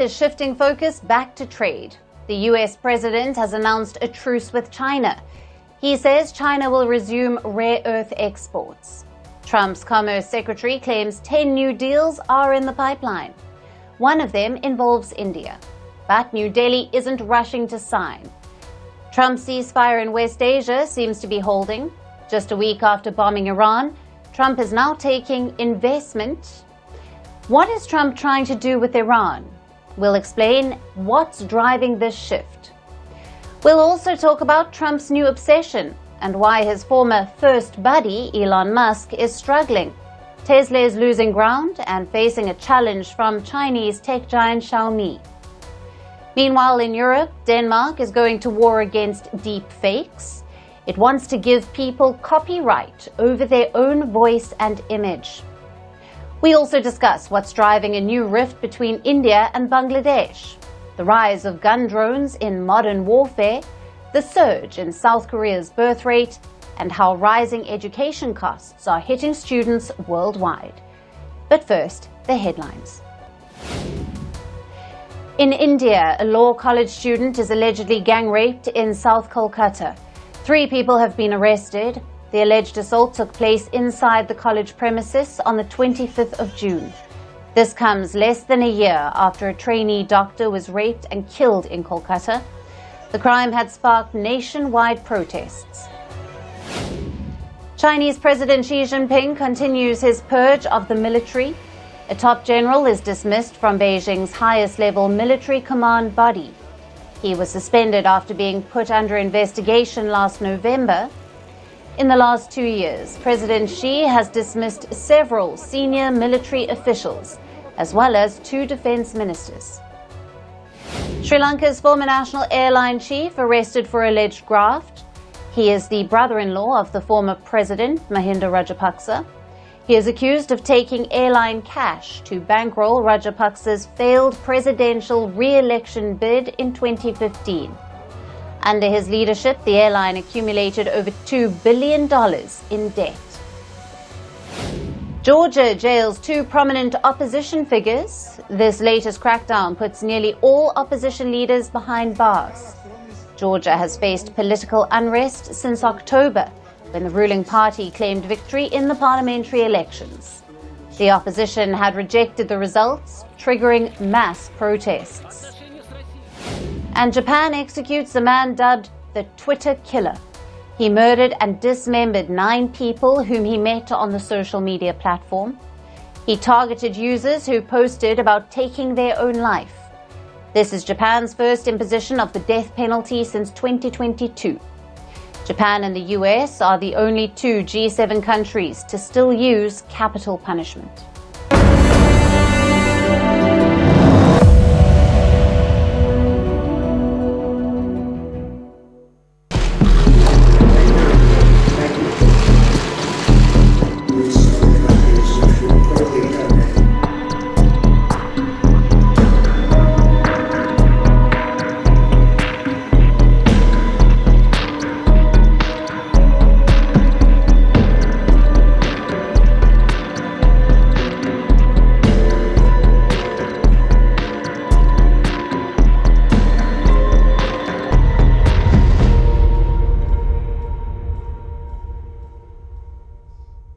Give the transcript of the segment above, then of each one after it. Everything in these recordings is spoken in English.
Is shifting focus back to trade. The US president has announced a truce with China. He says China will resume rare earth exports. Trump's Commerce Secretary claims 10 new deals are in the pipeline. One of them involves India. But New Delhi isn't rushing to sign. Trump's ceasefire in West Asia seems to be holding. Just a week after bombing Iran, Trump is now taking investment. What is Trump trying to do with Iran? We'll explain what's driving this shift. We'll also talk about Trump's new obsession and why his former first buddy, Elon Musk, is struggling. Tesla is losing ground and facing a challenge from Chinese tech giant Xiaomi. Meanwhile, in Europe, Denmark is going to war against deepfakes. It wants to give people copyright over their own voice and image. We also discuss what's driving a new rift between India and Bangladesh, the rise of gun drones in modern warfare, the surge in South Korea's birth rate, and how rising education costs are hitting students worldwide. But first, the headlines. In India, a law college student is allegedly gang-raped in South Kolkata. 3 people have been arrested. The alleged assault took place inside the college premises on the 25th of June. This comes less than a year after a trainee doctor was raped and killed in Kolkata. The crime had sparked nationwide protests. Chinese President Xi Jinping continues his purge of the military. A top general is dismissed from Beijing's highest-level military command body. He was suspended after being put under investigation last November. In the last 2 years, President Xi has dismissed several senior military officials, as well as 2 defense ministers. Sri Lanka's former national airline chief arrested for alleged graft. He is the brother-in-law of the former president, Mahinda Rajapaksa. He is accused of taking airline cash to bankroll Rajapaksa's failed presidential re-election bid in 2015. Under his leadership, the airline accumulated over $2 billion in debt. Georgia jails 2 prominent opposition figures. This latest crackdown puts nearly all opposition leaders behind bars. Georgia has faced political unrest since October, when the ruling party claimed victory in the parliamentary elections. The opposition had rejected the results, triggering mass protests. And Japan executes a man dubbed the Twitter Killer. He murdered and dismembered 9 people whom he met on the social media platform. He targeted users who posted about taking their own life. This is Japan's first imposition of the death penalty since 2022. Japan and the US are the only 2 G7 countries to still use capital punishment.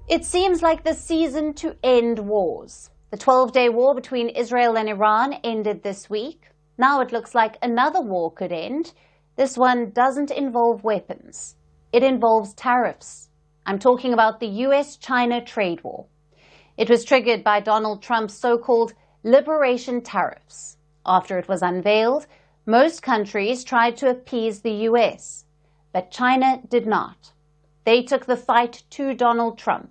It seems like the season to end wars. The 12-day war between Israel and Iran ended this week. Now it looks like another war could end. This one doesn't involve weapons. It involves tariffs. I'm talking about the US-China Trade War. It was triggered by Donald Trump's so-called liberation tariffs. After it was unveiled, most countries tried to appease the US, but China did not. They took the fight to Donald Trump.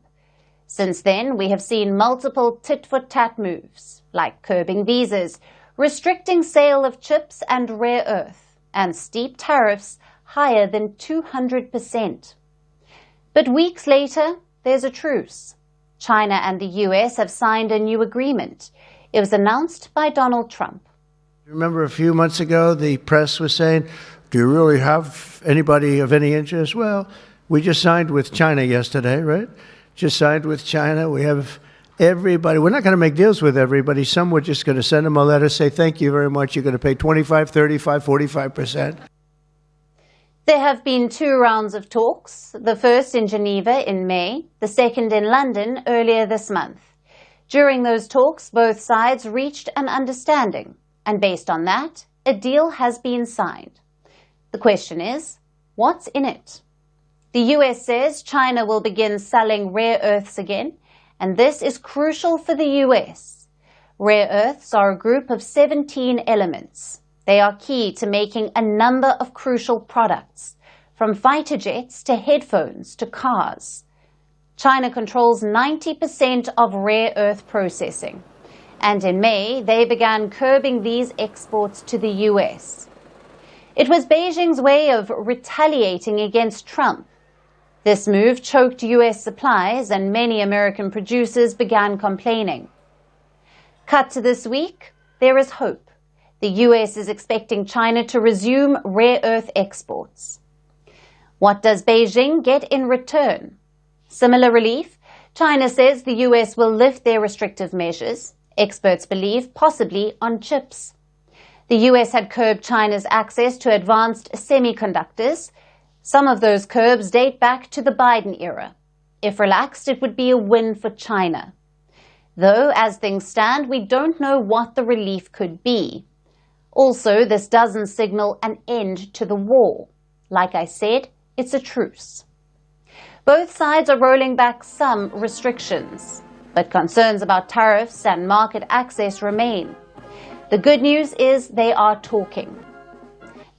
Since then, we have seen multiple tit-for-tat moves, like curbing visas, restricting sale of chips and rare earth, and steep tariffs higher than 200%. But weeks later, there's a truce. China and the US have signed a new agreement. It was announced by Donald Trump. Remember a few months ago, the press was saying, do you really have anybody of any interest? Well, we just signed with China yesterday, right? Just signed with China. We have Everybody, we're not going to make deals with everybody. Some we're just going to send them a letter, say, thank you very much. You're going to pay 25, 35, 45%. There have been 2 rounds of talks, the first in Geneva in May, the second in London earlier this month. During those talks, both sides reached an understanding, and based on that, a deal has been signed. The question is, what's in it? The US says China will begin selling rare earths again, and this is crucial for the US. Rare earths are a group of 17 elements. They are key to making a number of crucial products, from fighter jets to headphones to cars. China controls 90% of rare earth processing, and in May they began curbing these exports to the US. It was Beijing's way of retaliating against Trump. This move choked US supplies and many American producers began complaining. Cut to this week, there is hope. The US is expecting China to resume rare earth exports. What does Beijing get in return? Similar relief? China says the US will lift their restrictive measures, experts believe possibly on chips. The US had curbed China's access to advanced semiconductors. Some of those curbs date back to the Biden era. If relaxed, it would be a win for China. Though, as things stand, we don't know what the relief could be. Also, this doesn't signal an end to the war. Like I said, it's a truce. Both sides are rolling back some restrictions, but concerns about tariffs and market access remain. The good news is they are talking.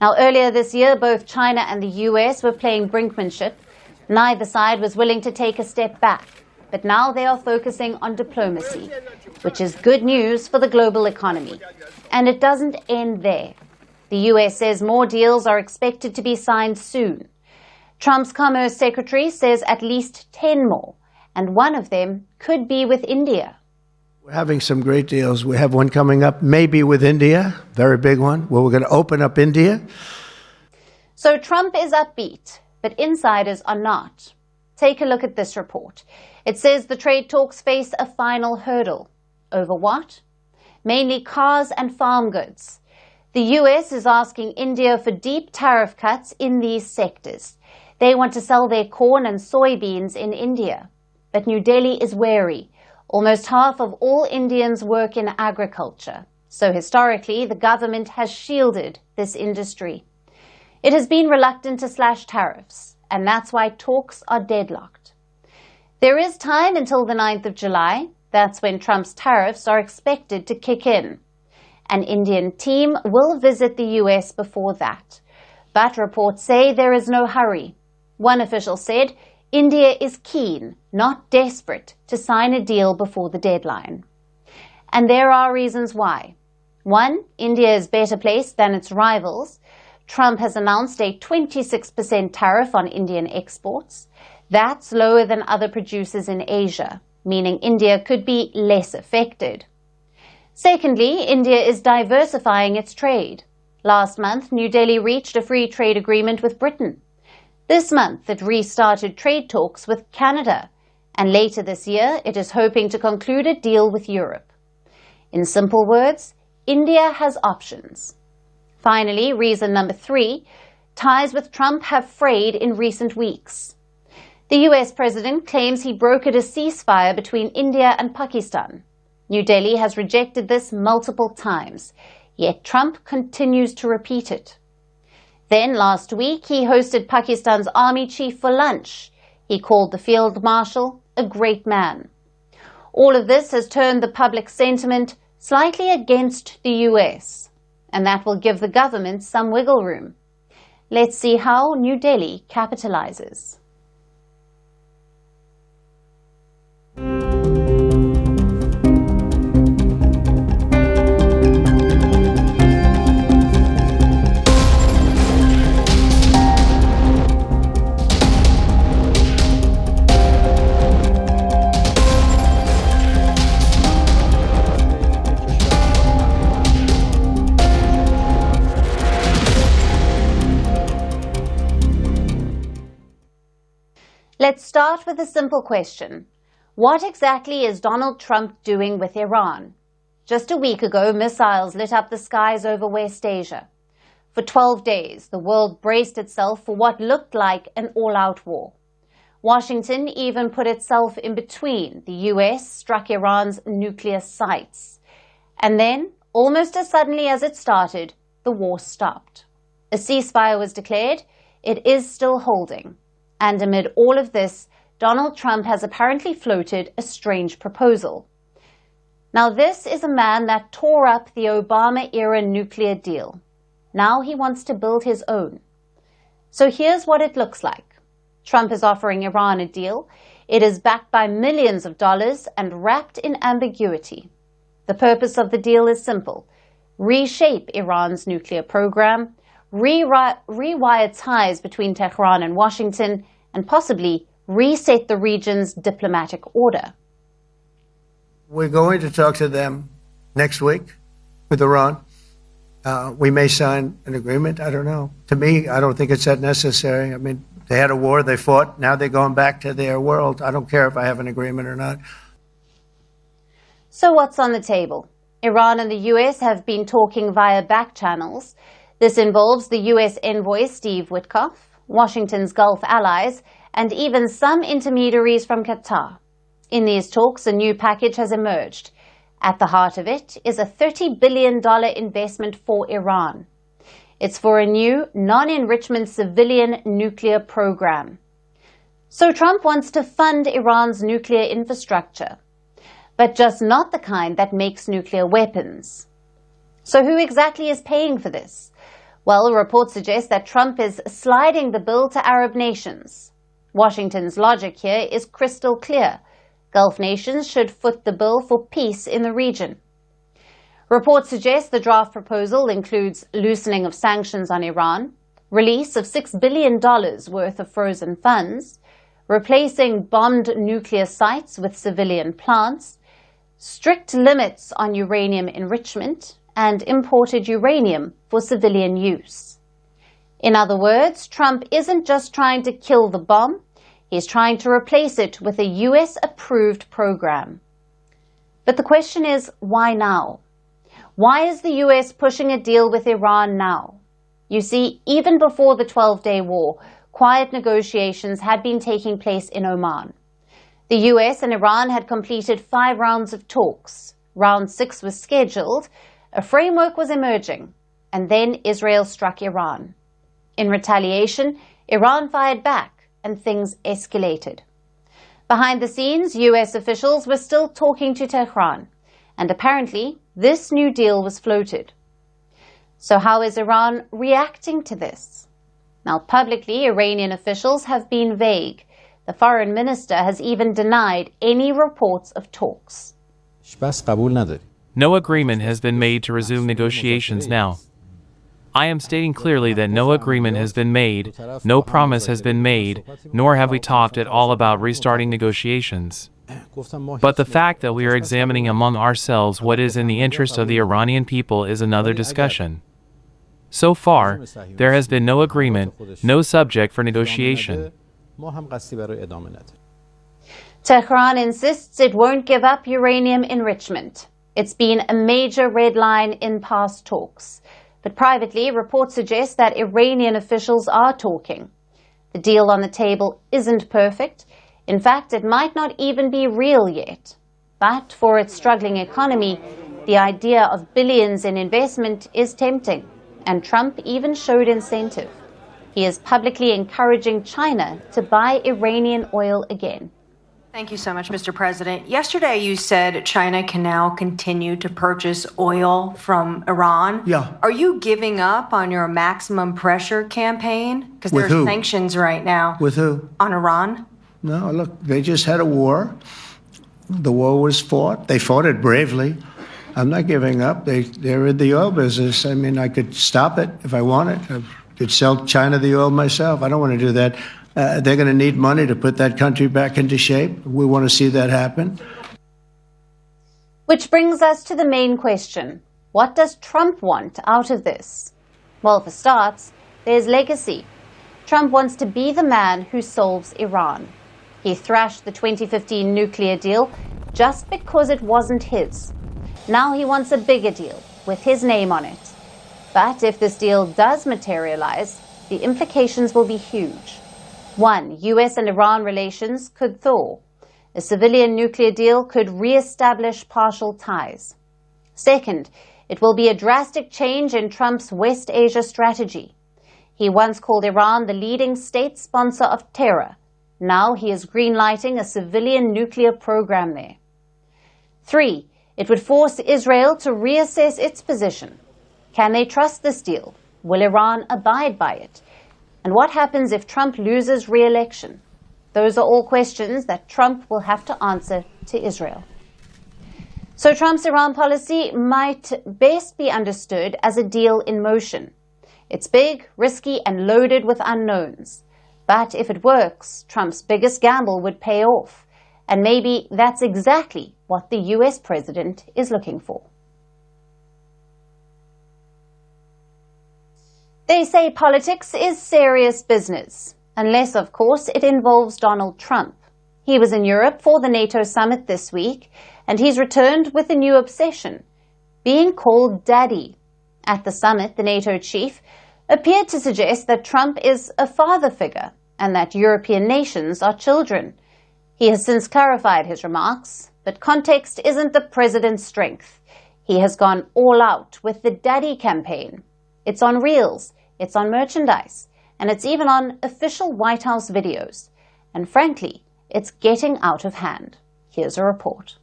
Now, earlier this year, both China and the US were playing brinkmanship. Neither side was willing to take a step back, but now they are focusing on diplomacy, which is good news for the global economy. And it doesn't end there. The US says more deals are expected to be signed soon. Trump's Commerce Secretary says at least 10 more, and one of them could be with India. We're having some great deals. We have one coming up, maybe with India, very big one, where we're going to open up India. So Trump is upbeat, but insiders are not. Take a look at this report. It says the trade talks face a final hurdle. Over what? Mainly cars and farm goods. The US is asking India for deep tariff cuts in these sectors. They want to sell their corn and soybeans in India. But New Delhi is wary. Almost half of all Indians work in agriculture. So historically, the government has shielded this industry. It has been reluctant to slash tariffs, and that's why talks are deadlocked. There is time until the 9th of July. That's when Trump's tariffs are expected to kick in. An Indian team will visit the US before that. But reports say there is no hurry. One official said, India is keen, not desperate, to sign a deal before the deadline. And there are reasons why. One, India is better placed than its rivals. Trump has announced a 26% tariff on Indian exports. That's lower than other producers in Asia, meaning India could be less affected. Secondly, India is diversifying its trade. Last month, New Delhi reached a free trade agreement with Britain. This month, it restarted trade talks with Canada, and later this year, it is hoping to conclude a deal with Europe. In simple words, India has options. Finally, reason number 3, ties with Trump have frayed in recent weeks. The US president claims he brokered a ceasefire between India and Pakistan. New Delhi has rejected this multiple times, yet Trump continues to repeat it. Then last week, he hosted Pakistan's army chief for lunch. He called the field marshal a great man. All of this has turned the public sentiment slightly against the US, and that will give the government some wiggle room. Let's see how New Delhi capitalizes. Let's start with a simple question. What exactly is Donald Trump doing with Iran? Just a week ago, missiles lit up the skies over West Asia. For 12 days, the world braced itself for what looked like an all-out war. Washington even put itself in between. The US struck Iran's nuclear sites. And then, almost as suddenly as it started, the war stopped. A ceasefire was declared. It is still holding. And amid all of this, Donald Trump has apparently floated a strange proposal. Now, this is a man that tore up the Obama-era nuclear deal. Now he wants to build his own. So here's what it looks like. Trump is offering Iran a deal. It is backed by millions of dollars and wrapped in ambiguity. The purpose of the deal is simple: reshape Iran's nuclear program, rewire ties between Tehran and Washington, and possibly reset the region's diplomatic order. We're going to talk to them next week with Iran. We may sign an agreement. I don't know. To me, I don't think it's that necessary. I mean, they had a war, they fought. Now they're going back to their world. I don't care if I have an agreement or not. So what's on the table? Iran and the US have been talking via back channels. This involves the US envoy Steve Witkoff, Washington's Gulf allies, and even some intermediaries from Qatar. In these talks, a new package has emerged. At the heart of it is a $30 billion investment for Iran. It's for a new non-enrichment civilian nuclear program. So Trump wants to fund Iran's nuclear infrastructure, but just not the kind that makes nuclear weapons. So who exactly is paying for this? Well, reports suggest that Trump is sliding the bill to Arab nations. Washington's logic here is crystal clear. Gulf nations should foot the bill for peace in the region. Reports suggest the draft proposal includes loosening of sanctions on Iran, release of $6 billion worth of frozen funds, replacing bombed nuclear sites with civilian plants, strict limits on uranium enrichment, and imported uranium for civilian use. In other words, Trump isn't just trying to kill the bomb. He's trying to replace it with a US-approved program. But the question is, why now? Why is the US pushing a deal with Iran now? You see, even before the 12-day war, quiet negotiations had been taking place in Oman. The US and Iran had completed 5 rounds of talks. Round 6 was scheduled. A framework was emerging. And then Israel struck Iran. In retaliation, Iran fired back, and things escalated. Behind the scenes, US officials were still talking to Tehran, and apparently this new deal was floated. So how is Iran reacting to this? Now, publicly, Iranian officials have been vague. The foreign minister has even denied any reports of talks. No agreement has been made to resume negotiations now. I am stating clearly that no agreement has been made, no promise has been made, nor have we talked at all about restarting negotiations. But the fact that we are examining among ourselves what is in the interest of the Iranian people is another discussion. So far, there has been no agreement, no subject for negotiation. Tehran insists it won't give up uranium enrichment. It's been a major red line in past talks. But privately, reports suggest that Iranian officials are talking. The deal on the table isn't perfect. In fact, it might not even be real yet. But for its struggling economy, the idea of billions in investment is tempting. And Trump even showed incentive. He is publicly encouraging China to buy Iranian oil again. Thank you so much, Mr. President. Yesterday, you said China can now continue to purchase oil from Iran. Yeah. Are you giving up on your maximum pressure campaign? Because there are sanctions right now. With who? On Iran. No, look, they just had a war. The war was fought. They fought it bravely. I'm not giving up. They're in the oil business. I mean, I could stop it if I wanted. I could sell China the oil myself. I don't want to do that. They're going to need money to put that country back into shape. We want to see that happen. Which brings us to the main question. What does Trump want out of this? Well, for starts, there's legacy. Trump wants to be the man who solves Iran. He thrashed the 2015 nuclear deal just because it wasn't his. Now he wants a bigger deal with his name on it. But if this deal does materialize, the implications will be huge. 1. US and Iran relations could thaw. A civilian nuclear deal could re-establish partial ties. Second, it will be a drastic change in Trump's West Asia strategy. He once called Iran the leading state sponsor of terror. Now he is greenlighting a civilian nuclear program there. 3. It would force Israel to reassess its position. Can they trust this deal? Will Iran abide by it? And what happens if Trump loses re-election? Those are all questions that Trump will have to answer to Israel. So Trump's Iran policy might best be understood as a deal in motion. It's big, risky, and loaded with unknowns. But if it works, Trump's biggest gamble would pay off. And maybe that's exactly what the US president is looking for. They say politics is serious business, unless, of course, it involves Donald Trump. He was in Europe for the NATO summit this week, and he's returned with a new obsession, being called daddy. At the summit, the NATO chief appeared to suggest that Trump is a father figure and that European nations are children. He has since clarified his remarks, but context isn't the president's strength. He has gone all out with the daddy campaign. It's on reels, it's on merchandise, and it's even on official White House videos. And frankly, it's getting out of hand. Here's a report.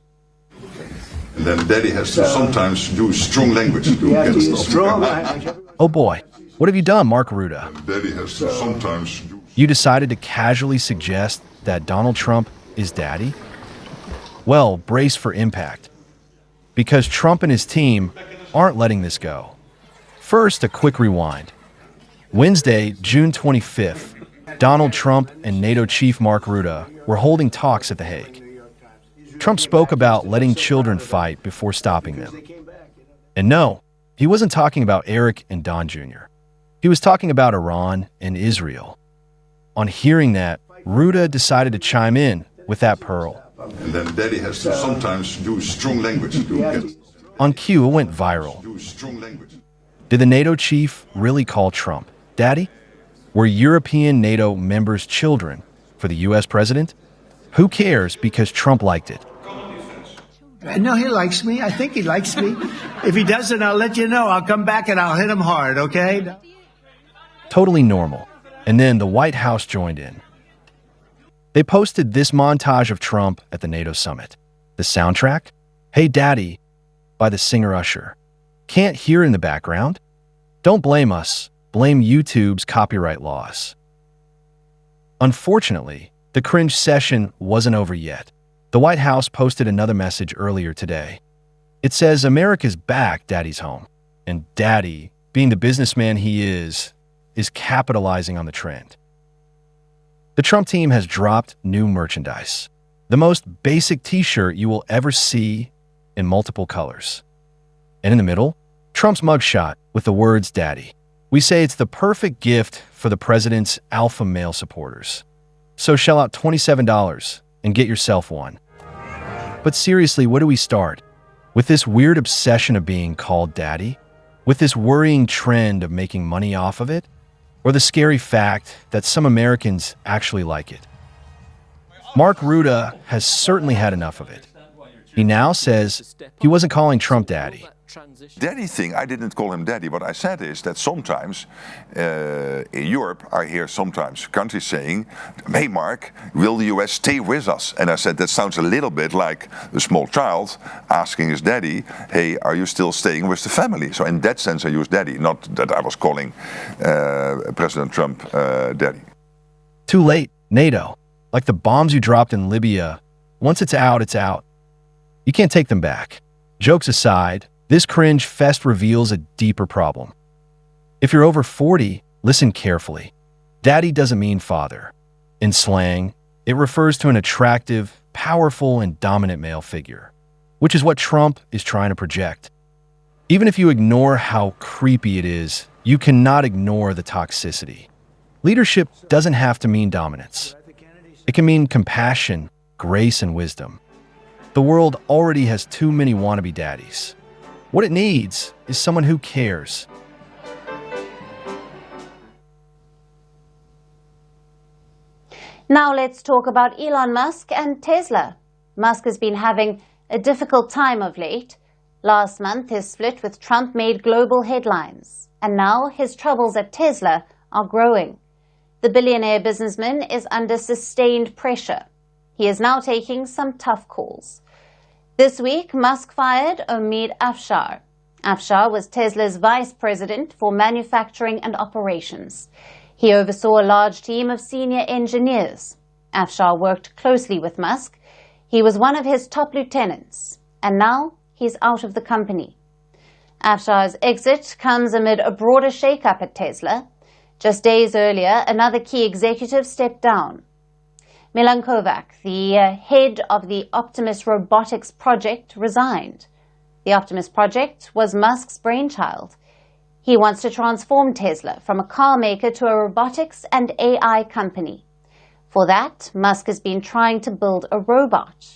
And then daddy has to sometimes do strong language to get stuff. Oh boy, what have you done, Mark Rutte? Daddy has to sometimes do... You decided to casually suggest that Donald Trump is daddy? Well, brace for impact. Because Trump and his team aren't letting this go. First, a quick rewind. Wednesday, June 25th, Donald Trump and NATO chief Mark Rutte were holding talks at The Hague. Trump spoke about letting children fight before stopping them. And no, he wasn't talking about Eric and Don Jr. He was talking about Iran and Israel. On hearing that, Rutte decided to chime in with that pearl. And then daddy has to sometimes do strong language to get... On cue, it went viral. Do strong language. Did the NATO chief really call Trump daddy? Were European NATO members children for the US president? Who cares, because Trump liked it. No, he likes me. I think he likes me. If he doesn't, I'll let you know. I'll come back and I'll hit him hard, okay? Totally normal. And then the White House joined in. They posted this montage of Trump at the NATO summit. The soundtrack, Hey Daddy, by the singer Usher. Can't hear in the background? Don't blame us. Blame YouTube's copyright laws. Unfortunately, the cringe session wasn't over yet. The White House posted another message earlier today. It says America's back, Daddy's home. And Daddy, being the businessman he is capitalizing on the trend. The Trump team has dropped new merchandise. The most basic t-shirt you will ever see in multiple colors. And in the middle, Trump's mugshot with the words Daddy. We say it's the perfect gift for the president's alpha male supporters. So shell out $27 and get yourself one. But seriously, where do we start? With this weird obsession of being called daddy? With this worrying trend of making money off of it? Or the scary fact that some Americans actually like it? Mark Rutte has certainly had enough of it. He now says he wasn't calling Trump daddy. Daddy thing, I didn't call him daddy. What I said is that sometimes in Europe, I hear sometimes countries saying, hey Mark, will the US stay with us? And I said, that sounds a little bit like a small child asking his daddy, hey, are you still staying with the family? So in that sense, I use daddy, not that I was calling President Trump daddy. Too late, NATO. Like the bombs you dropped in Libya, once it's out, it's out. You can't take them back. Jokes aside, this cringe fest reveals a deeper problem. If you're over 40, listen carefully. Daddy doesn't mean father. In slang, it refers to an attractive, powerful, and dominant male figure, which is what Trump is trying to project. Even if you ignore how creepy it is, you cannot ignore the toxicity. Leadership doesn't have to mean dominance. It can mean compassion, grace, and wisdom. The world already has too many wannabe daddies. What it needs is someone who cares. Now let's talk about Elon Musk and Tesla. Musk has been having a difficult time of late. Last month, his split with Trump made global headlines. And now his troubles at Tesla are growing. The billionaire businessman is under sustained pressure. He is now taking some tough calls. This week, Musk fired Omid Afshar. Afshar was Tesla's vice president for manufacturing and operations. He oversaw a large team of senior engineers. Afshar worked closely with Musk. He was one of his top lieutenants. And now he's out of the company. Afshar's exit comes amid a broader shakeup at Tesla. Just days earlier, another key executive stepped down. Milan Kovac, the head of the Optimus robotics project, resigned. The Optimus project was Musk's brainchild. He wants to transform Tesla from a car maker to a robotics and AI company. For that, Musk has been trying to build a robot.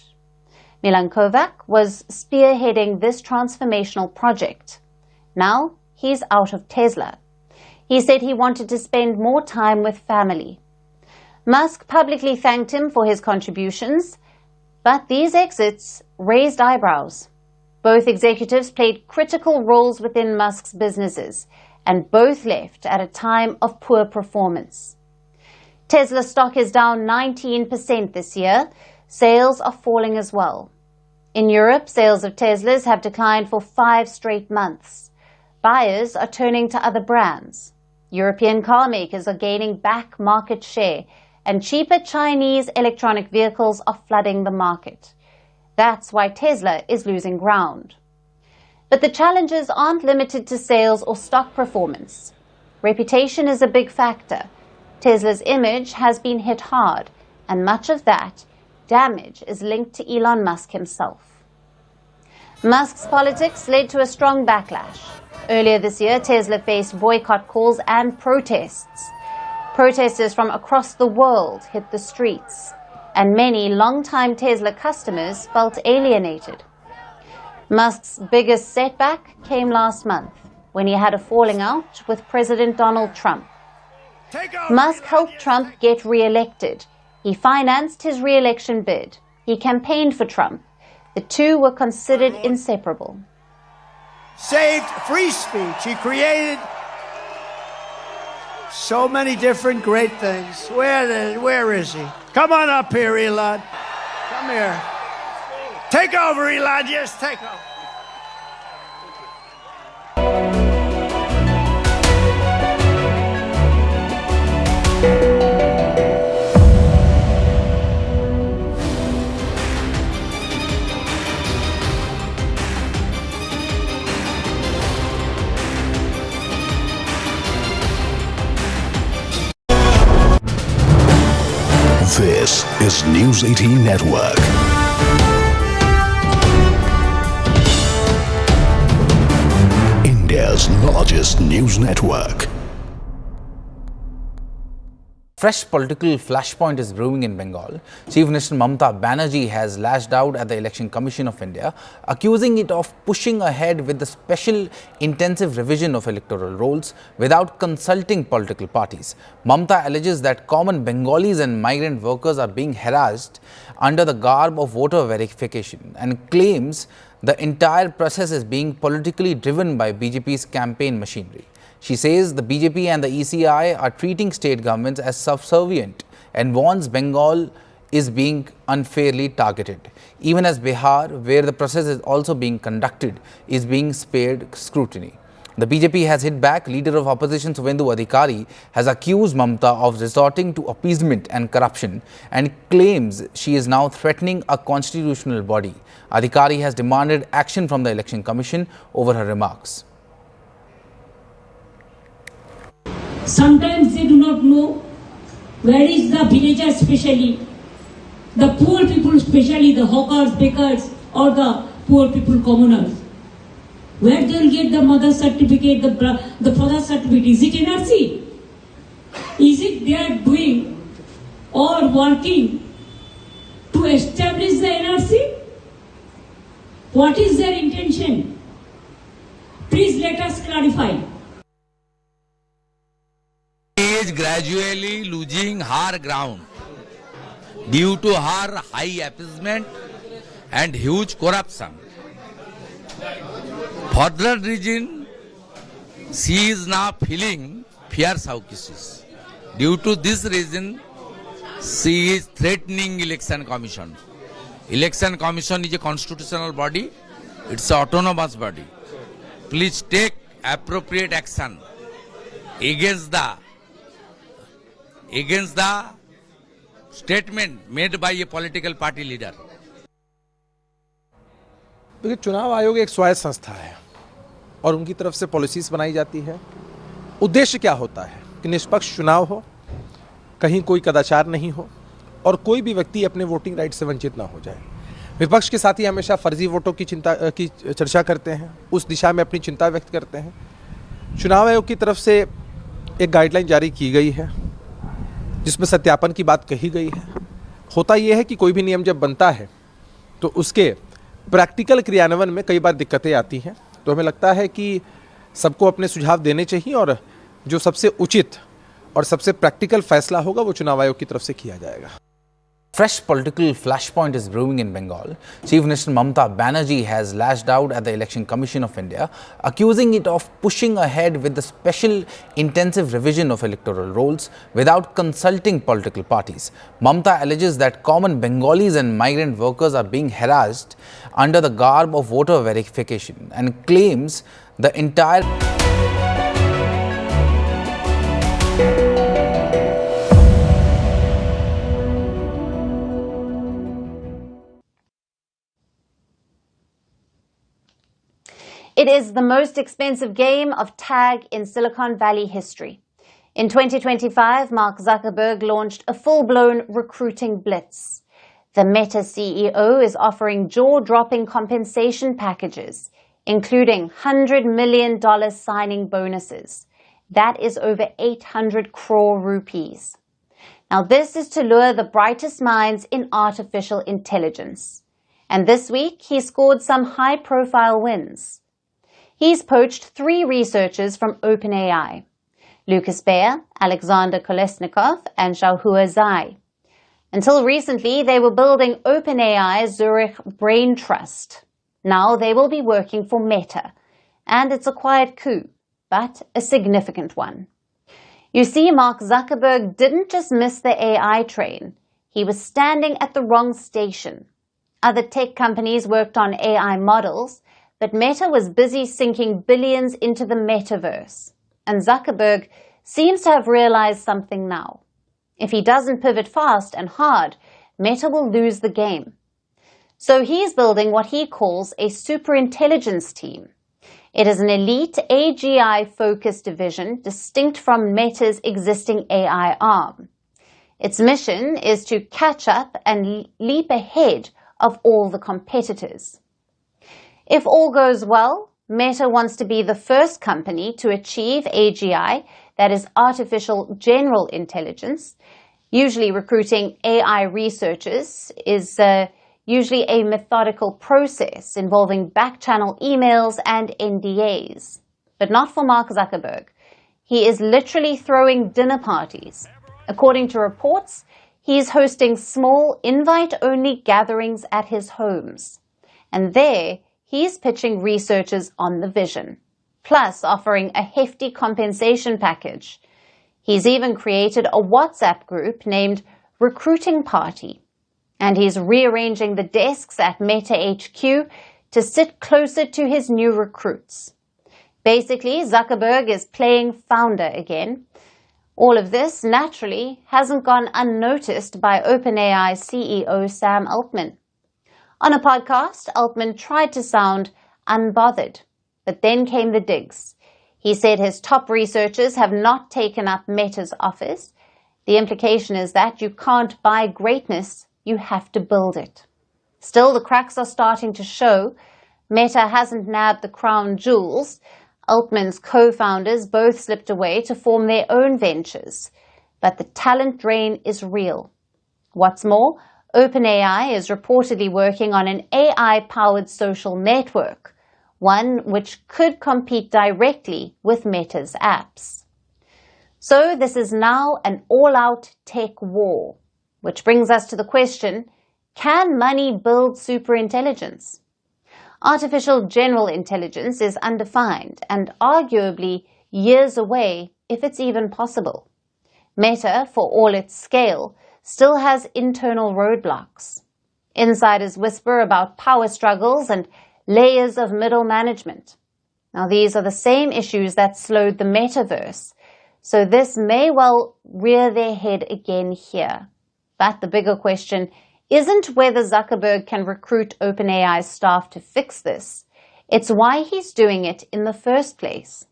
Milan Kovac was spearheading this transformational project. Now, he's out of Tesla. He said he wanted to spend more time with family. Musk publicly thanked him for his contributions, but these exits raised eyebrows. Both executives played critical roles within Musk's businesses, and both left at a time of poor performance. Tesla stock is down 19% this year. Sales are falling as well. In Europe, sales of Teslas have declined for 5 straight months. Buyers are turning to other brands. European car makers are gaining back market share, and cheaper Chinese electronic vehicles are flooding the market. That's why Tesla is losing ground. But the challenges aren't limited to sales or stock performance. Reputation is a big factor. Tesla's image has been hit hard, and much of that damage is linked to Elon Musk himself. Musk's politics led to a strong backlash. Earlier this year, Tesla faced boycott calls and protests. Protesters from across the world hit the streets, and many longtime Tesla customers felt alienated. Musk's biggest setback came last month, when he had a falling out with President Donald Trump. Musk helped Trump get re-elected. He financed his re-election bid. He campaigned for Trump. The two were considered inseparable. Saved free speech. He created so many different great things. Where is he? Come on up here, Elon. Come here. Take over, Elon. Yes, take over. This is News 18 Network. India's largest news network. Fresh political flashpoint is brewing in Bengal. Chief Minister Mamata Banerjee has lashed out at the Election Commission of India, accusing it of pushing ahead with the special intensive revision of electoral rolls without consulting political parties. Mamata alleges that common Bengalis and migrant workers are being harassed under the garb of voter verification and claims the entire process is being politically driven by BJP's campaign machinery. She says the BJP and the ECI are treating state governments as subservient and warns Bengal is being unfairly targeted. Even as Bihar, where the process is also being conducted, is being spared scrutiny. The BJP has hit back. Leader of opposition Suvendu Adhikari has accused Mamata of resorting to appeasement and corruption and claims she is now threatening a constitutional body. Adhikari has demanded action from the Election Commission over her remarks. Sometimes they do not know where is the villager, especially the poor people, especially the hawkers, bakers, or the poor people, commoners. Where they will get the mother certificate, the father certificate? Is it NRC? Is it they are doing or working to establish the NRC? What is their intention? Please let us clarify. Is gradually losing her ground due to her high appeasement and huge corruption. For that reason, she is now feeling fierce hawkishness. Due to this reason, she is threatening Election Commission. Election Commission is a constitutional body. It's an autonomous body. Please take appropriate action against the statement made by a political party leader. देखिए, चुनाव आयोग एक स्वायत्त संस्था है और उनकी तरफ से पॉलिसीज बनाई जाती है। उद्देश्य क्या होता है कि निष्पक्ष चुनाव हो, कहीं कोई कदाचार नहीं हो और कोई भी व्यक्ति अपने वोटिंग राइट से वंचित ना हो जाए। विपक्ष के साथी हमेशा फर्जी वोटों की चर्चा करते हैं, उस दिशा में अपनी चिंता व्यक्त करते हैं। चुनाव आयोग की तरफ से एक गाइडलाइन जारी की गई है जिसमें सत्यापन की बात कही गई है। होता यह है कि कोई भी नियम जब बनता है तो उसके प्रैक्टिकल क्रियान्वयन में कई बार दिक्कतें आती हैं, तो हमें लगता है कि सबको अपने सुझाव देने चाहिए और जो सबसे उचित और सबसे प्रैक्टिकल फैसला होगा वो चुनाव आयोग की तरफ से किया जाएगा। Fresh political flashpoint is brewing in Bengal. Chief Minister Mamata Banerjee has lashed out at the Election Commission of India, accusing it of pushing ahead with the special intensive revision of electoral rolls without consulting political parties. Mamata alleges that common Bengalis and migrant workers are being harassed under the garb of voter verification and claims the entire It is the most expensive game of tag in Silicon Valley history. In 2025, Mark Zuckerberg launched a full-blown recruiting blitz. The Meta CEO is offering jaw-dropping compensation packages, including $100 million signing bonuses. That is over 800 crore rupees. Now, this is to lure the brightest minds in artificial intelligence. And this week, he scored some high-profile wins. He's poached 3 researchers from OpenAI: Lucas Baer, Alexander Kolesnikov, and Xiaohua Zhai. Until recently, they were building OpenAI's Zurich Brain Trust. Now they will be working for Meta, and it's a quiet coup, but a significant one. You see, Mark Zuckerberg didn't just miss the AI train. He was standing at the wrong station. Other tech companies worked on AI models, but Meta was busy sinking billions into the metaverse. And Zuckerberg seems to have realized something now. If he doesn't pivot fast and hard, Meta will lose the game. So he's building what he calls a superintelligence team. It is an elite AGI-focused division distinct from Meta's existing AI arm. Its mission is to catch up and leap ahead of all the competitors. If all goes well, Meta wants to be the first company to achieve AGI, that is Artificial General Intelligence. Usually recruiting AI researchers is usually a methodical process involving back-channel emails and NDAs. But not for Mark Zuckerberg. He is literally throwing dinner parties. According to reports, he is hosting small invite-only gatherings at his homes. And there, he's pitching researchers on the vision, plus offering a hefty compensation package. He's even created a WhatsApp group named Recruiting Party, and he's rearranging the desks at Meta HQ to sit closer to his new recruits. Basically, Zuckerberg is playing founder again. All of this, naturally, hasn't gone unnoticed by OpenAI CEO Sam Altman. On a podcast, Altman tried to sound unbothered, but then came the digs. He said his top researchers have not taken up Meta's offers. The implication is that you can't buy greatness, you have to build it. Still, the cracks are starting to show. Meta hasn't nabbed the crown jewels. Altman's co-founders both slipped away to form their own ventures. But the talent drain is real. What's more, OpenAI is reportedly working on an AI-powered social network, one which could compete directly with Meta's apps. So this is now an all-out tech war, which brings us to the question, can money build superintelligence? Artificial general intelligence is undefined and arguably years away if it's even possible. Meta, for all its scale, still has internal roadblocks. Insiders whisper about power struggles and layers of middle management. Now, these are the same issues that slowed the metaverse, so this may well rear their head again here. But the bigger question isn't whether Zuckerberg can recruit OpenAI's staff to fix this. It's why he's doing it in the first place.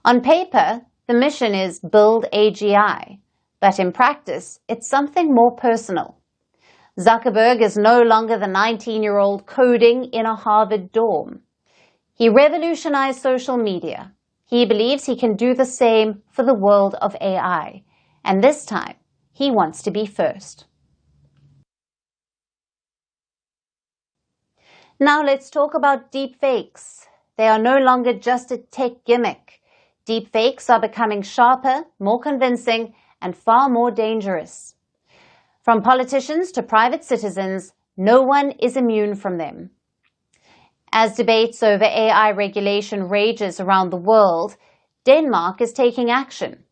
On paper, the mission is build AGI, but in practice, it's something more personal. Zuckerberg is no longer the 19-year-old coding in a Harvard dorm. He revolutionized social media. He believes he can do the same for the world of AI, and this time, he wants to be first. Now let's talk about deepfakes. They are no longer just a tech gimmick. Deepfakes are becoming sharper, more convincing, and far more dangerous. From politicians to private citizens, no one is immune from them. As debates over AI regulation rages around the world, Denmark is taking action.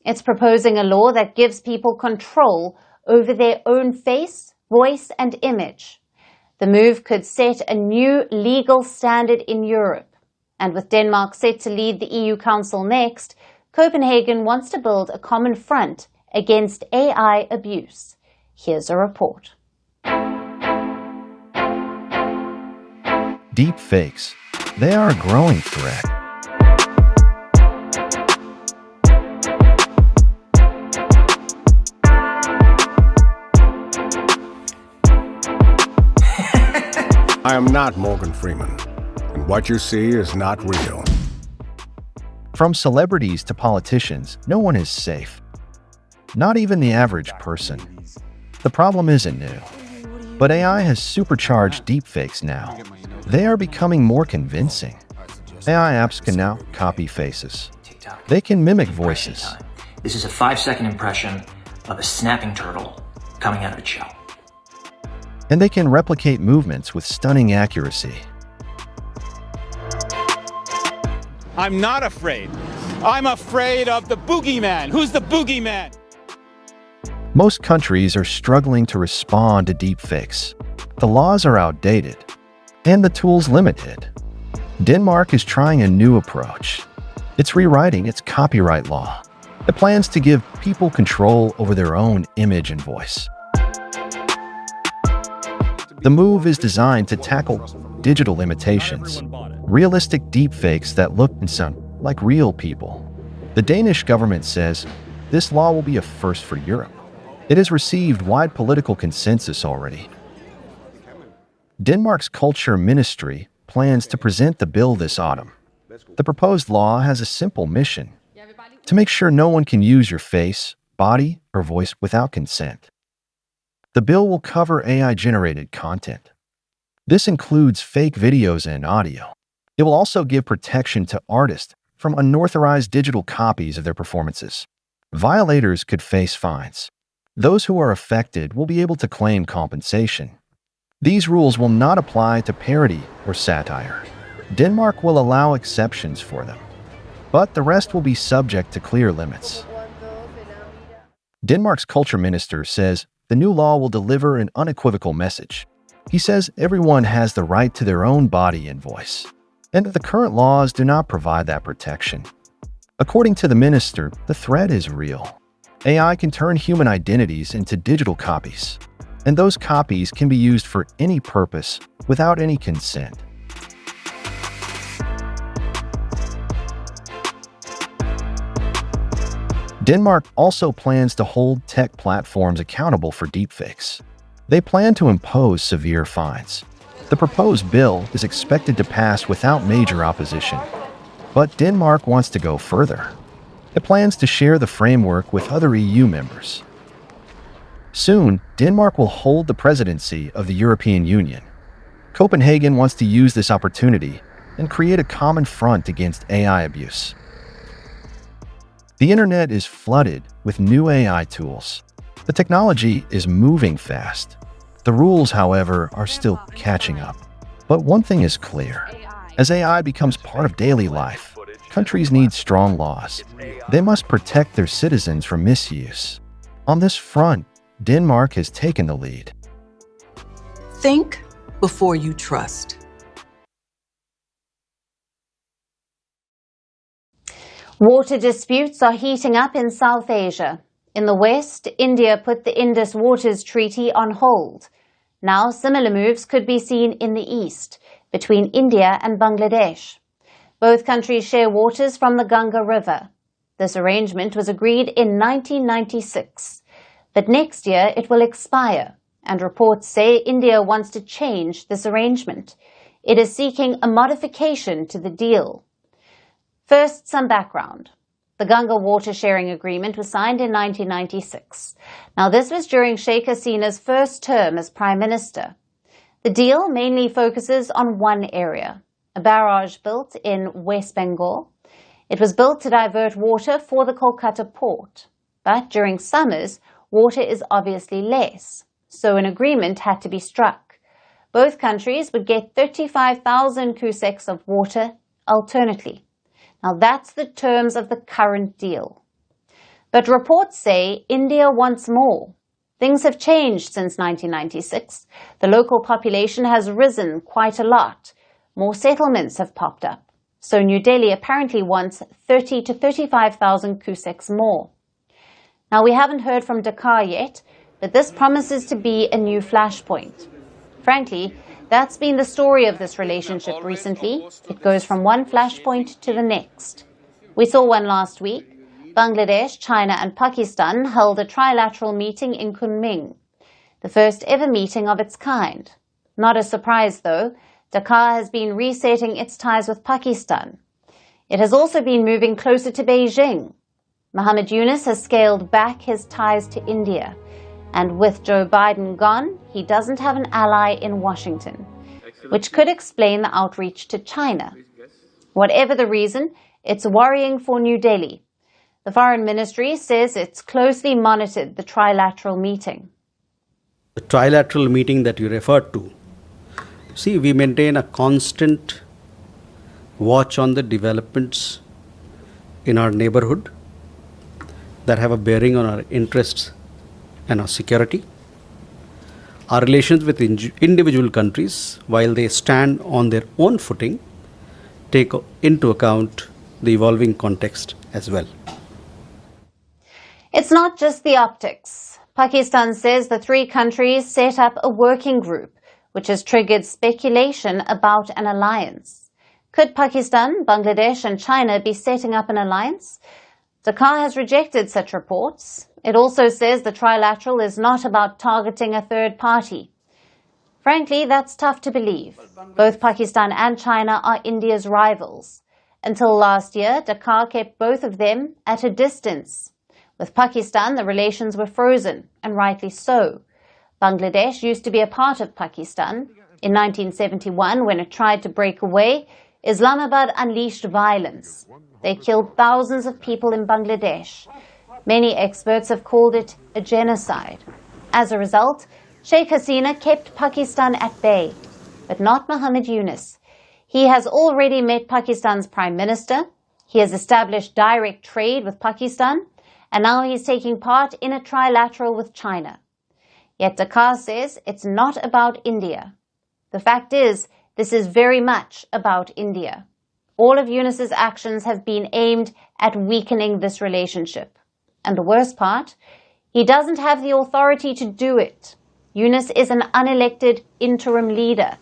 It's proposing a law that gives people control over their own face, voice, and image. The move could set a new legal standard in Europe. And with Denmark set to lead the EU Council next, Copenhagen wants to build a common front against AI abuse. Here's a report. Deepfakes. They are a growing threat. I am not Morgan Freeman, and what you see is not real. From celebrities to politicians, no one is safe. Not even the average person. The problem isn't new. But AI has supercharged deepfakes now. They are becoming more convincing. AI apps can now copy faces. They can mimic voices. This is a 5-second impression of a snapping turtle coming out of its shell. And they can replicate movements with stunning accuracy. I'm not afraid. I'm afraid of the boogeyman. Who's the boogeyman? Most countries are struggling to respond to deepfakes. The laws are outdated, and the tools limited. Denmark is trying a new approach. It's rewriting its copyright law. It plans to give people control over their own image and voice. The move is designed to tackle digital limitations, realistic deepfakes that look and sound like real people. The Danish government says this law will be a first for Europe. It has received wide political consensus already. Denmark's Culture Ministry plans to present the bill this autumn. The proposed law has a simple mission: to make sure no one can use your face, body, or voice without consent. The bill will cover AI-generated content. This includes fake videos and audio. It will also give protection to artists from unauthorized digital copies of their performances. Violators could face fines. Those who are affected will be able to claim compensation. These rules will not apply to parody or satire. Denmark will allow exceptions for them, but the rest will be subject to clear limits. Denmark's culture minister says the new law will deliver an unequivocal message. He says everyone has the right to their own body and voice, and that the current laws do not provide that protection. According to the minister, the threat is real. AI can turn human identities into digital copies, and those copies can be used for any purpose without any consent. Denmark also plans to hold tech platforms accountable for deepfakes. They plan to impose severe fines. The proposed bill is expected to pass without major opposition. But Denmark wants to go further. It plans to share the framework with other EU members. Soon, Denmark will hold the presidency of the European Union. Copenhagen wants to use this opportunity and create a common front against AI abuse. The internet is flooded with new AI tools. The technology is moving fast. The rules, however, are still catching up. But one thing is clear. As AI becomes part of daily life, countries need strong laws. They must protect their citizens from misuse. On this front, Denmark has taken the lead. Think before you trust. Water disputes are heating up in South Asia. In the West, India put the Indus Waters Treaty on hold. Now, similar moves could be seen in the East, between India and Bangladesh. Both countries share waters from the Ganga River. This arrangement was agreed in 1996. But next year it will expire, and reports say India wants to change this arrangement. It is seeking a modification to the deal. First, some background. The Ganga Water Sharing Agreement was signed in 1996. Now, this was during Sheikh Hasina's first term as Prime Minister. The deal mainly focuses on one area, a barrage built in West Bengal. It was built to divert water for the Kolkata port. But during summers, water is obviously less, so an agreement had to be struck. Both countries would get 35,000 cusecs of water alternately. Now, that's the terms of the current deal. But reports say India wants more. Things have changed since 1996. The local population has risen quite a lot. More settlements have popped up. So New Delhi apparently wants 30 to 35,000 cusecs more. Now, we haven't heard from Dhaka yet, but this promises to be a new flashpoint. Frankly, that's been the story of this relationship recently. It goes from one flashpoint to the next. We saw one last week. Bangladesh, China and Pakistan held a trilateral meeting in Kunming, the first ever meeting of its kind. Not a surprise, though. Dhaka has been resetting its ties with Pakistan. It has also been moving closer to Beijing. Muhammad Yunus has scaled back his ties to India. And with Joe Biden gone, he doesn't have an ally in Washington, which could explain the outreach to China. Whatever the reason, it's worrying for New Delhi. The Foreign Ministry says it's closely monitored the trilateral meeting. The trilateral meeting that you referred to, see, we maintain a constant watch on the developments in our neighborhood that have a bearing on our interests and our security. Our relations with individual countries, while they stand on their own footing, take into account the evolving context as well. It's not just the optics. Pakistan says the three countries set up a working group, which has triggered speculation about an alliance. Could Pakistan, Bangladesh and China be setting up an alliance? Dhaka has rejected such reports. It also says the trilateral is not about targeting a third party. Frankly, that's tough to believe. Both Pakistan and China are India's rivals. Until last year, Dhaka kept both of them at a distance. With Pakistan, the relations were frozen, and rightly so. Bangladesh used to be a part of Pakistan. In 1971, when it tried to break away, Islamabad unleashed violence. They killed thousands of people in Bangladesh. Many experts have called it a genocide. As a result, Sheikh Hasina kept Pakistan at bay, but not Muhammad Yunus. He has already met Pakistan's Prime Minister. He has established direct trade with Pakistan, and now he's taking part in a trilateral with China. Yet Dhaka says it's not about India. The fact is, this is very much about India. All of Yunus's actions have been aimed at weakening this relationship. And the worst part, he doesn't have the authority to do it. Yunus is an unelected interim leader.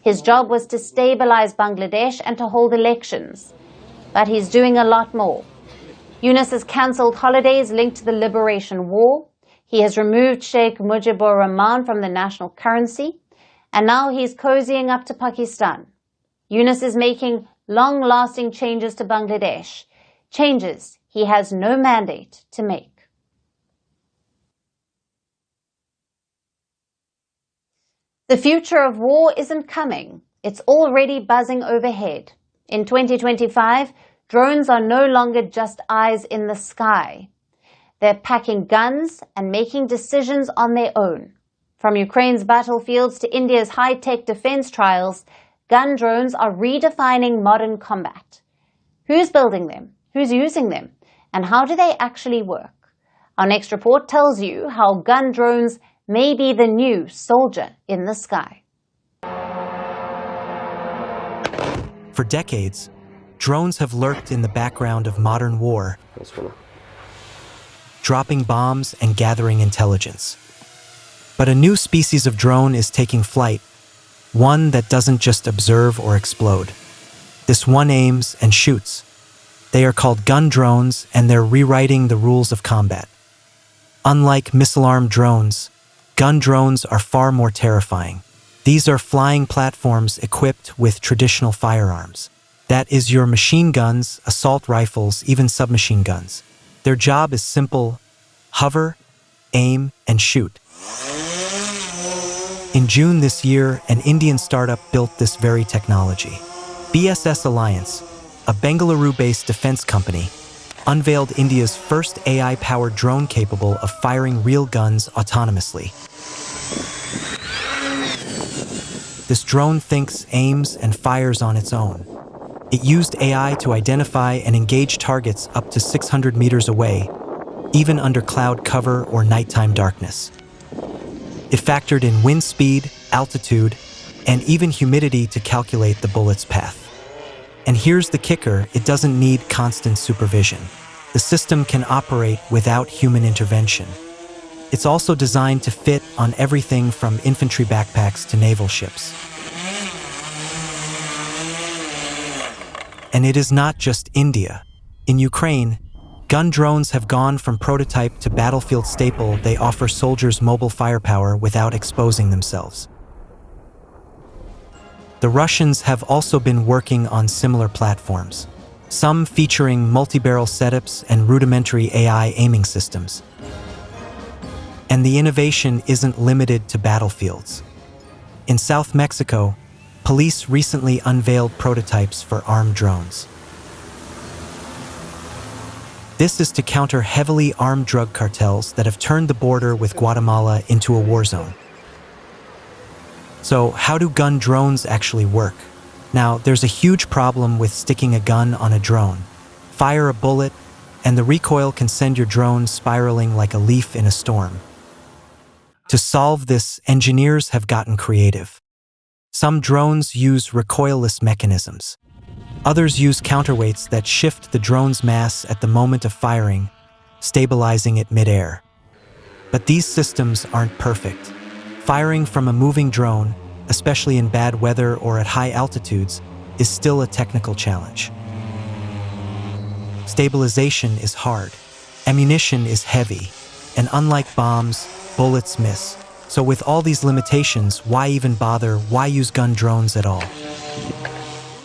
His job was to stabilize Bangladesh and to hold elections. But he's doing a lot more. Yunus has cancelled holidays linked to the Liberation War. He has removed Sheikh Mujibur Rahman from the national currency. And now he's cozying up to Pakistan. Yunus is making long-lasting changes to Bangladesh. Changes he has no mandate to make. The future of war isn't coming. It's already buzzing overhead. In 2025, drones are no longer just eyes in the sky. They're packing guns and making decisions on their own. From Ukraine's battlefields to India's high-tech defense trials, gun drones are redefining modern combat. Who's building them? Who's using them? And how do they actually work? Our next report tells you how gun drones may be the new soldier in the sky. For decades, drones have lurked in the background of modern war, dropping bombs and gathering intelligence. But a new species of drone is taking flight, one that doesn't just observe or explode. This one aims and shoots. They are called gun drones, and they're rewriting the rules of combat. Unlike missile-armed drones, gun drones are far more terrifying. These are flying platforms equipped with traditional firearms. That is your machine guns, assault rifles, even submachine guns. Their job is simple: hover, aim, and shoot. In June this year, an Indian startup built this very technology. BSS Alliance, a Bengaluru-based defense company, unveiled India's first AI-powered drone capable of firing real guns autonomously. This drone thinks, aims, and fires on its own. It used AI to identify and engage targets up to 600 meters away, even under cloud cover or nighttime darkness. It factored in wind speed, altitude, and even humidity to calculate the bullet's path. And here's the kicker: it doesn't need constant supervision. The system can operate without human intervention. It's also designed to fit on everything from infantry backpacks to naval ships. And it is not just India. In Ukraine, gun drones have gone from prototype to battlefield staple. They offer soldiers mobile firepower without exposing themselves. The Russians have also been working on similar platforms, some featuring multi-barrel setups and rudimentary AI aiming systems. And the innovation isn't limited to battlefields. In South Mexico, police recently unveiled prototypes for armed drones. This is to counter heavily armed drug cartels that have turned the border with Guatemala into a war zone. So, how do gun drones actually work? Now, there's a huge problem with sticking a gun on a drone. Fire a bullet, and the recoil can send your drone spiraling like a leaf in a storm. To solve this, engineers have gotten creative. Some drones use recoilless mechanisms. Others use counterweights that shift the drone's mass at the moment of firing, stabilizing it mid-air. But these systems aren't perfect. Firing from a moving drone, especially in bad weather or at high altitudes, is still a technical challenge. Stabilization is hard. Ammunition is heavy. And unlike bombs, bullets miss. So with all these limitations, why even bother? Why use gun drones at all?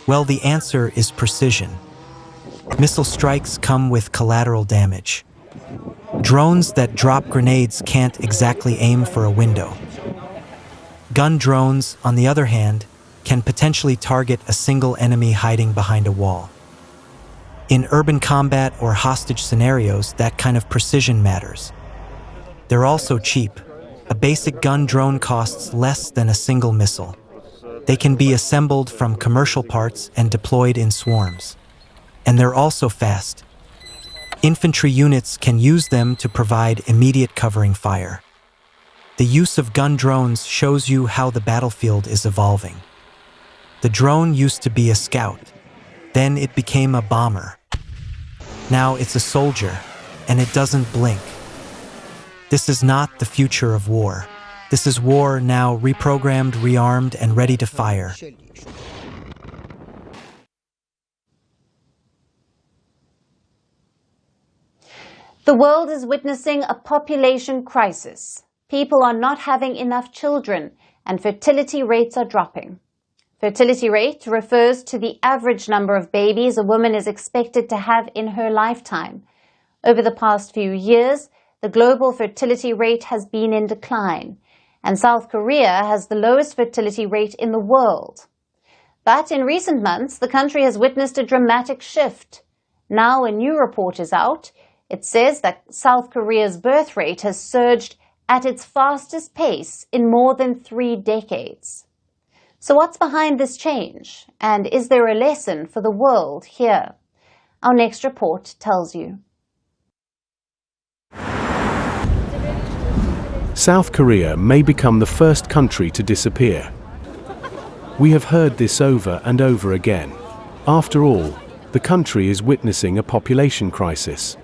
Well, the answer is precision. Missile strikes come with collateral damage. Drones that drop grenades can't exactly aim for a window. Gun drones, on the other hand, can potentially target a single enemy hiding behind a wall. In urban combat or hostage scenarios, that kind of precision matters. They're also cheap. A basic gun drone costs less than a single missile. They can be assembled from commercial parts and deployed in swarms. And they're also fast. Infantry units can use them to provide immediate covering fire. The use of gun drones shows you how the battlefield is evolving. The drone used to be a scout. Then it became a bomber. Now it's a soldier, and it doesn't blink. This is not the future of war. This is war now reprogrammed, rearmed, and ready to fire. The world is witnessing a population crisis. People are not having enough children, and fertility rates are dropping. Fertility rate refers to the average number of babies a woman is expected to have in her lifetime. Over the past few years, the global fertility rate has been in decline, And South Korea has the lowest fertility rate in the world. But in recent months, the country has witnessed a dramatic shift. Now a new report is out. It says that South Korea's birth rate has surged at its fastest pace in more than 3 decades. So what's behind this change? And is there a lesson for the world here? Our next report tells you. South Korea may become the first country to disappear. We have heard this over and over again. After all, the country is witnessing a population crisis.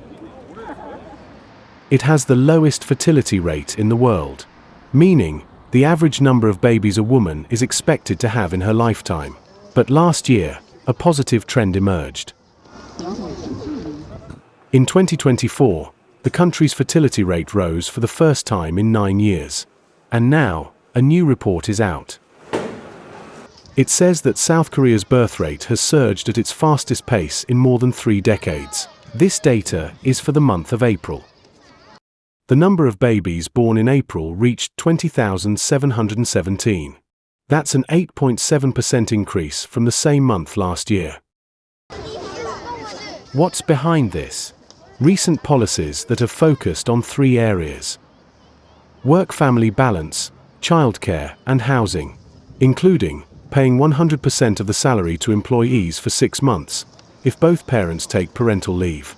It has the lowest fertility rate in the world, meaning the average number of babies a woman is expected to have in her lifetime. But last year, a positive trend emerged. In 2024, the country's fertility rate rose for the first time in 9 years. And now, a new report is out. It says that South Korea's birth rate has surged at its fastest pace in more than 3 decades. This data is for the month of April. The number of babies born in April reached 20,717. That's an 8.7% increase from the same month last year. What's behind this? Recent policies that have focused on 3 areas: work-family balance, childcare, and housing, including paying 100% of the salary to employees for 6 months, if both parents take parental leave.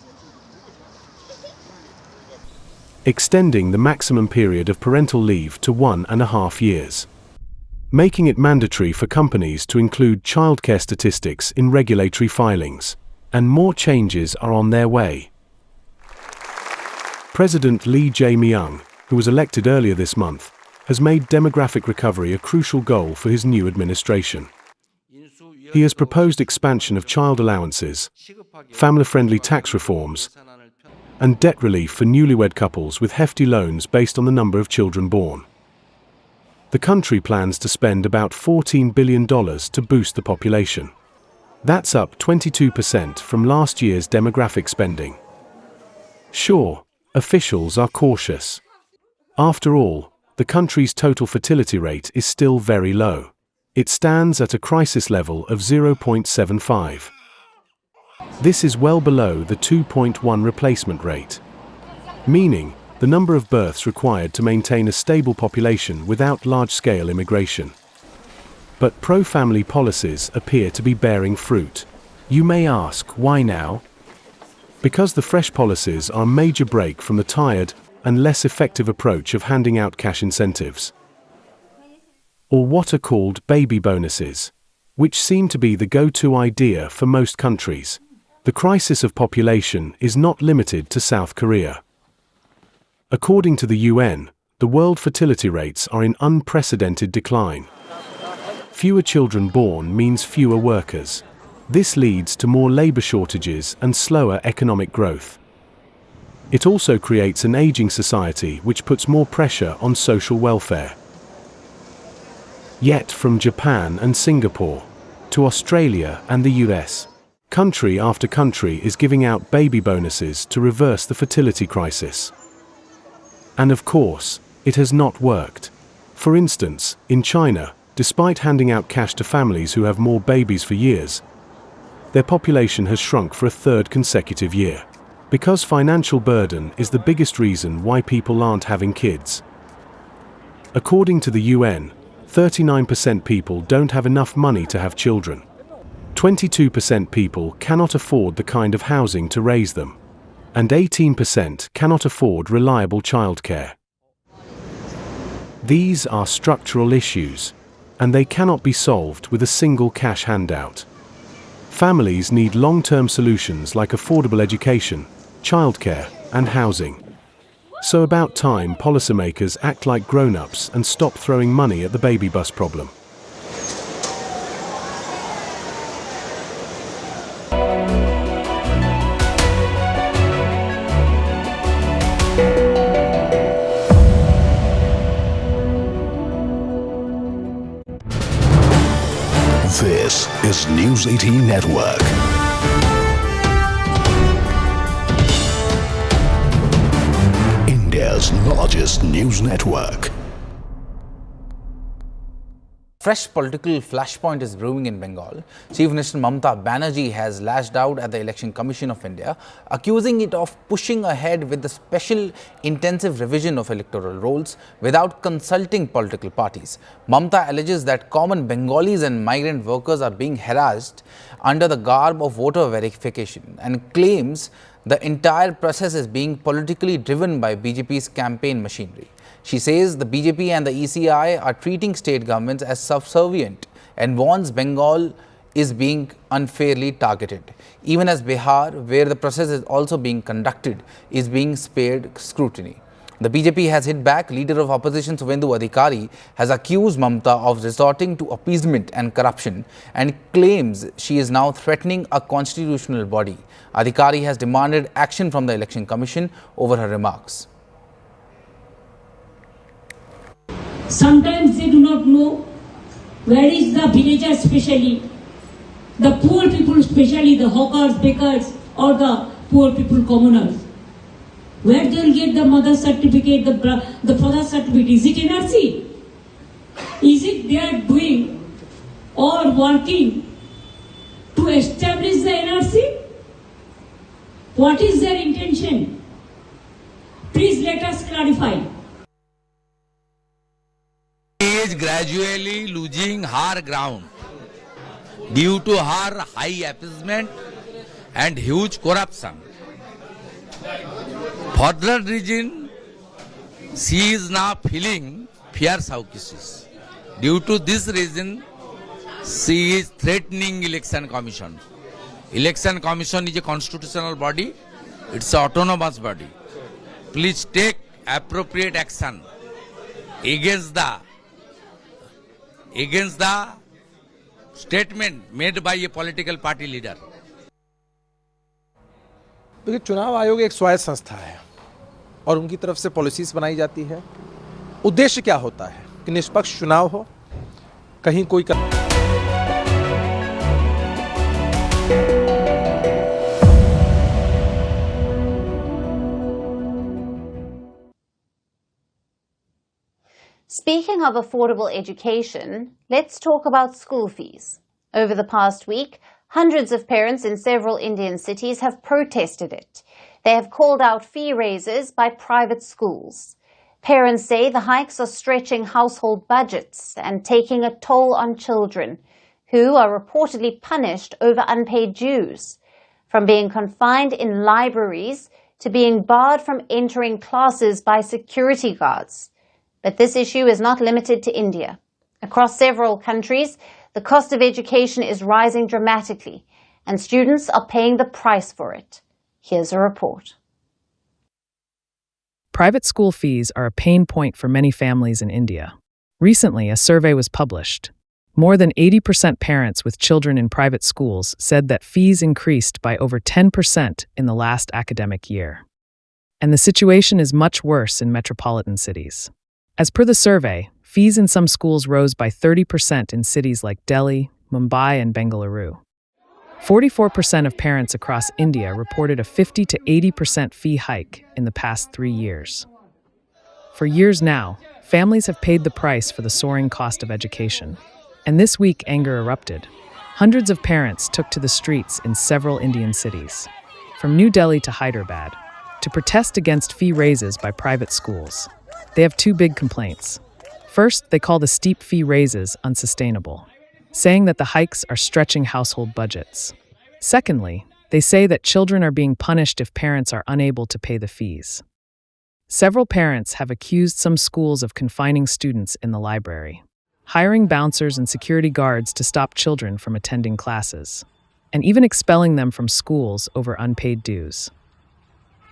Extending the maximum period of parental leave to 1.5 years. Making it mandatory for companies to include childcare statistics in regulatory filings. And more changes are on their way. President Lee Jae-myung, who was elected earlier this month, has made demographic recovery a crucial goal for his new administration. He has proposed expansion of child allowances, family-friendly tax reforms, and debt relief for newlywed couples with hefty loans based on the number of children born. The country plans to spend about $14 billion to boost the population. That's up 22% from last year's demographic spending. Sure, officials are cautious. After all, the country's total fertility rate is still very low. It stands at a crisis level of 0.75. This is well below the 2.1 replacement rate, meaning the number of births required to maintain a stable population without large-scale immigration. But pro-family policies appear to be bearing fruit. You may ask, why now? Because the fresh policies are a major break from the tired and less effective approach of handing out cash incentives, or what are called baby bonuses, which seem to be the go-to idea for most countries. The crisis of population is not limited to South Korea. According to the UN, the world fertility rates are in unprecedented decline. Fewer children born means fewer workers. This leads to more labor shortages and slower economic growth. It also creates an aging society which puts more pressure on social welfare. Yet from Japan and Singapore to Australia and the US, country after country is giving out baby bonuses to reverse the fertility crisis. And of course, it has not worked. For instance, in China, despite handing out cash to families who have more babies for years, their population has shrunk for a 3rd consecutive year. Because financial burden is the biggest reason why people aren't having kids. According to the UN, 39% people don't have enough money to have children. 22% people cannot afford the kind of housing to raise them. And 18% cannot afford reliable childcare. These are structural issues, and they cannot be solved with a single cash handout. Families need long-term solutions like affordable education, childcare, and housing. So about time policymakers act like grown-ups and stop throwing money at the baby bus problem. This is News 18 Network. India's largest news network. Fresh political flashpoint is brewing in Bengal. Chief Minister Mamata Banerjee has lashed out at the Election Commission of India, accusing it of pushing ahead with the special intensive revision of electoral rolls without consulting political parties. Mamata alleges that common Bengalis and migrant workers are being harassed under the garb of voter verification and claims the entire process is being politically driven by BJP's campaign machinery. She says the BJP and the ECI are treating state governments as subservient and warns Bengal is being unfairly targeted, even as Bihar, where the process is also being conducted, is being spared scrutiny. The BJP has hit back. Leader of opposition Suvendu Adhikari has accused Mamata of resorting to appeasement and corruption and claims she is now threatening a constitutional body. Adhikari has demanded action from the Election Commission over her remarks. Sometimes they do not know where is the villager, especially the poor people, especially the hawkers, bakers, or the poor people, commoners. Where they will get the mother certificate, the father certificate? Is it NRC? Is it they are doing or working to establish the NRC? What is their intention? Please let us clarify. Is gradually losing her ground due to her high appeasement and huge corruption. For that reason, she is now feeling fierce hawkishness. Due to this reason, she is threatening Election Commission. Election Commission is a constitutional body. It's an autonomous body. Please take appropriate action against the statement made by a political party leader. देखिए, चुनाव आयोग एक स्वायत्त संस्था है और उनकी तरफ से पॉलिसीज बनाई जाती है। उद्देश्य क्या होता है कि निष्पक्ष चुनाव हो, कहीं कोई Speaking of affordable education, let's talk about school fees. Over the past week, hundreds of parents in several Indian cities have protested it. They have called out fee raises by private schools. Parents say the hikes are stretching household budgets and taking a toll on children, who are reportedly punished over unpaid dues, from being confined in libraries to being barred from entering classes by security guards. But this issue is not limited to India. Across several countries, the cost of education is rising dramatically, and students are paying the price for it. Here's a report. Private school fees are a pain point for many families in India. Recently, a survey was published. More than 80% parents with children in private schools said that fees increased by over 10% in the last academic year. And the situation is much worse in metropolitan cities. As per the survey, fees in some schools rose by 30% in cities like Delhi, Mumbai, and Bengaluru. 44% of parents across India reported a 50 to 80% fee hike in the past 3 years. For years now, families have paid the price for the soaring cost of education. And this week, anger erupted. Hundreds of parents took to the streets in several Indian cities, from New Delhi to Hyderabad, to protest against fee raises by private schools. They have two big complaints. First, they call the steep fee raises unsustainable, saying that the hikes are stretching household budgets. Secondly, they say that children are being punished if parents are unable to pay the fees. Several parents have accused some schools of confining students in the library, hiring bouncers and security guards to stop children from attending classes, and even expelling them from schools over unpaid dues.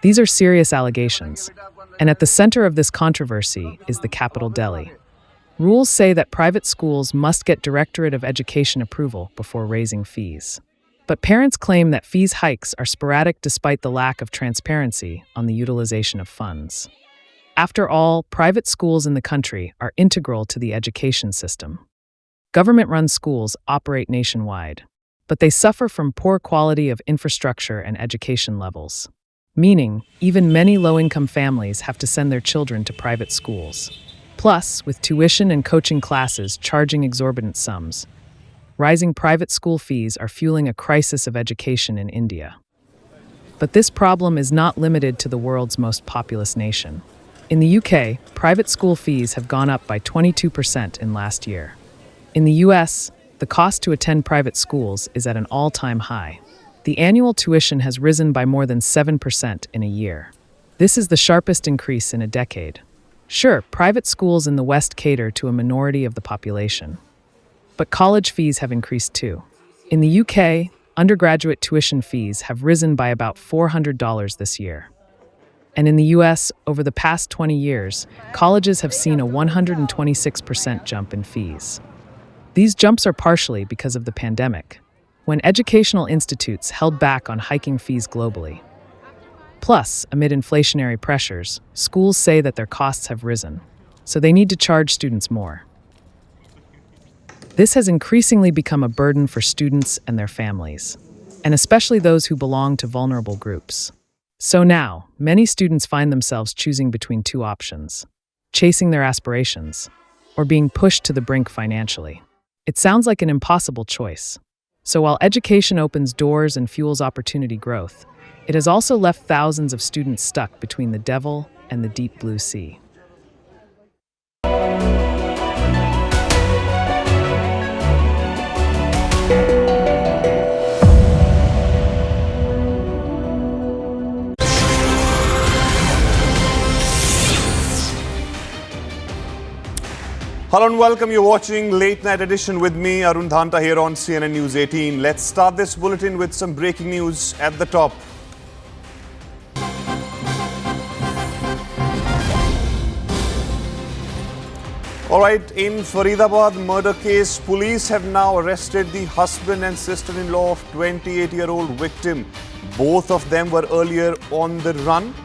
These are serious allegations, and at the center of this controversy is the capital Delhi. Rules say that private schools must get Directorate of Education approval before raising fees. But parents claim that fees hikes are sporadic despite the lack of transparency on the utilization of funds. After all, private schools in the country are integral to the education system. Government-run schools operate nationwide, but they suffer from poor quality of infrastructure and education levels. Meaning, even many low-income families have to send their children to private schools. Plus, with tuition and coaching classes charging exorbitant sums, rising private school fees are fueling a crisis of education in India. But this problem is not limited to the world's most populous nation. In the UK, private school fees have gone up by 22% in last year. In the US, the cost to attend private schools is at an all-time high. The annual tuition has risen by more than 7% in a year. This is the sharpest increase in a decade. Sure, private schools in the West cater to a minority of the population. But college fees have increased too. In the UK, undergraduate tuition fees have risen by about $400 this year. And in the US, over the past 20 years, colleges have seen a 126% jump in fees. These jumps are partially because of the pandemic, when educational institutes held back on hiking fees globally. Plus, amid inflationary pressures, schools say that their costs have risen, so they need to charge students more. This has increasingly become a burden for students and their families, and especially those who belong to vulnerable groups. So now, many students find themselves choosing between two options: chasing their aspirations, or being pushed to the brink financially. It sounds like an impossible choice. So while education opens doors and fuels opportunity growth, it has also left thousands of students stuck between the devil and the deep blue sea. Hello and welcome. You're watching Late Night Edition with me, Arun Dhanta, here on CNN News 18. Let's start this bulletin with some breaking news at the top. All right, in Faridabad murder case, police have now arrested the husband and sister-in-law of 28-year-old victim. Both of them were earlier on the run.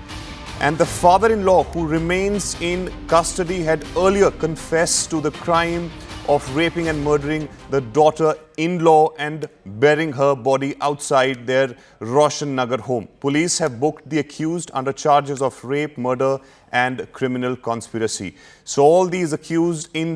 And the father-in-law, who remains in custody, had earlier confessed to the crime of raping and murdering the daughter-in-law and burying her body outside their Roshan Nagar home. Police have booked the accused under charges of rape, murder and criminal conspiracy. So all these accused in